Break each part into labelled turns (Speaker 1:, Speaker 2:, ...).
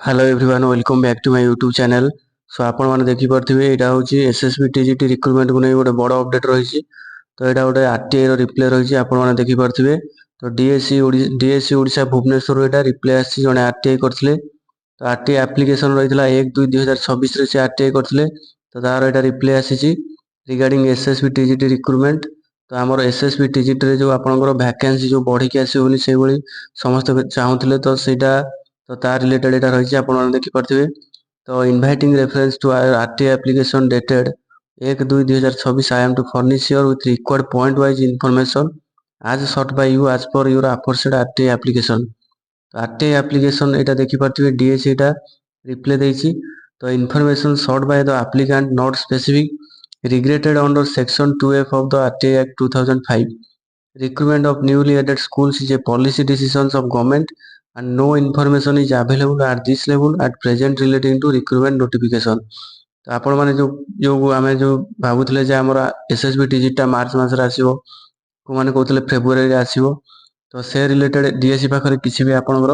Speaker 1: Hello everyone welcome back to my YouTube channel. So आपण मैंने देखिपे यहाँ हूँ एसएसबी टीजीटी रिक्रुटमेंट को नहीं गोटे बड़ अपडेट रही। तो यहाँ गोटे आरटीआई रिप्ले रही आपने देखिपे। तो डीएससी ओडिशा भुवनेश्वर यहाँ रिप्ले आसी जड़े आरटीआई करते। तो आरटीआई एप्लिकेशन रही है 1/2/2026 से आरटीआई करते। तो तार यहाँ रिप्ले आसी रिगार्डिंग एसएसबी टीजीटी रिक्रुटमेंट। तो आमर एसएसबी टीजीटी जो आपंकर भैकेंसी जो बढ़ी आसो से समस्त चाहूले। तो सहीटा तो तार रिलेटेड यहाँ रही आपने देखिपे। तो inviting reference to RTI application dated 1/2/2026 I am to furnish your with required point wise information as sought by you as per your aforesaid RTI application. तो आरटीआई एप्लिकेशन यहाँ देखिपे डीएस यहाँ रिप्ले देती। तो information sought by the applicant not specific regretted under section 2F of the RTI act 2005 recruitment of newly added schools is a policy decisions of government and no information is available at this level at present relating to recruitment notification। तो आपण माने जो जो आमे जो भाबुतले जे हमर SSB टीजीटा मार्च मास रे आसीबो को माने कहतले फेब्रुआरी रे आसीबो। तो से रिलेटेड डीएससी पाखरे किछि भी आपनकर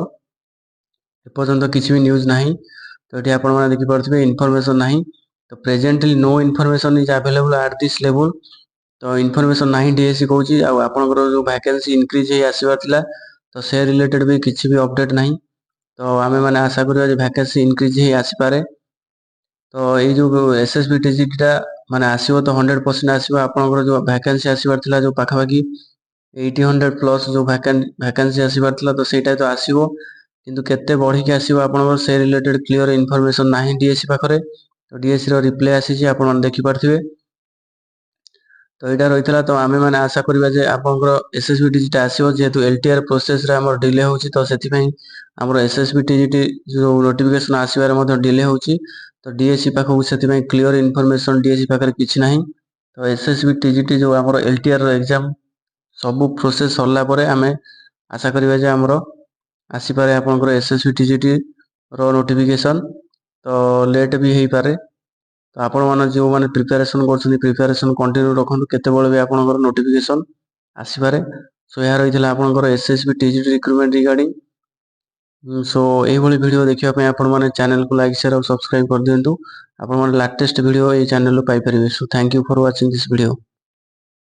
Speaker 1: एपर्यंत किछि भी न्यूज नाही। तो एठी आपण माने देखि परथिबे इन्फॉर्मेशन नाही। तो presently no information is available at this level. तो इनफॉरमेशन नाही डीएससी कहूँ आपंकर जो वैकेंसी इनक्रीज हो आसबार तो से रिलेटेड भी किसी भी अपडेट नहीं। तो आम मैंने आशा करवा वैकेंसी इनक्रीज हो आसपे। तो ये जो एसएसबी टीजीटा माने आसो तो 100% आसो आपंकर जो वैकेंसी आसबार जो पाखापाखि 800 प्लस जो वैकेंसी आसबार तो सहीटा तो आसो किंतु केते बढ़ी आसो आपंकर से रिलेटेड क्लीयर इनफॉरमेशन ना डीएससी पाखे। तो डीएससी रिप्ले आसी आप देखिपे। तो यहाँ रही है। तो आम मैंने आशा करवा आपंकर एसएसबी टीजीटा आसो जेहेतु एलटीआर प्रोसेस रे हमर डिले होची। तो से आमर एसएसबी टीजीटी जो नोटिफिकेशन आसबार डिले होची। तो डीएससी पाखक से क्लीयर इनफॉरमेशन डीएससी पाखे किसी ना। तो एसएसबी टीजीटी जो आमर एलटीआर एग्जाम सबू प्रोसेस सरला परे आमे आशा करवा आमर आसीपारे आपंकर एसएसबी टीजीटी रो नोटिफिकेशन। तो लेट भी हो पारे। तो आपण मैंने जो मैंने प्रिपेरेसन कर प्रिपेरेसन कंटिन्यू रखु केतबेले भी आपंकर नोटिफिकेशन आसीपारे। सो यह रही है आपंकर एसएसबी टीजीटी रिक्रुटमेंट रिगार्डिंग। सो यही वीडियो देखा आपण मैंने चैनल को लाइक शेयर और सब्सक्राइब कर दिंतु। आपण मैंने लाटेस्ट वीडियो ये channel Piper. So thank you for watching this video.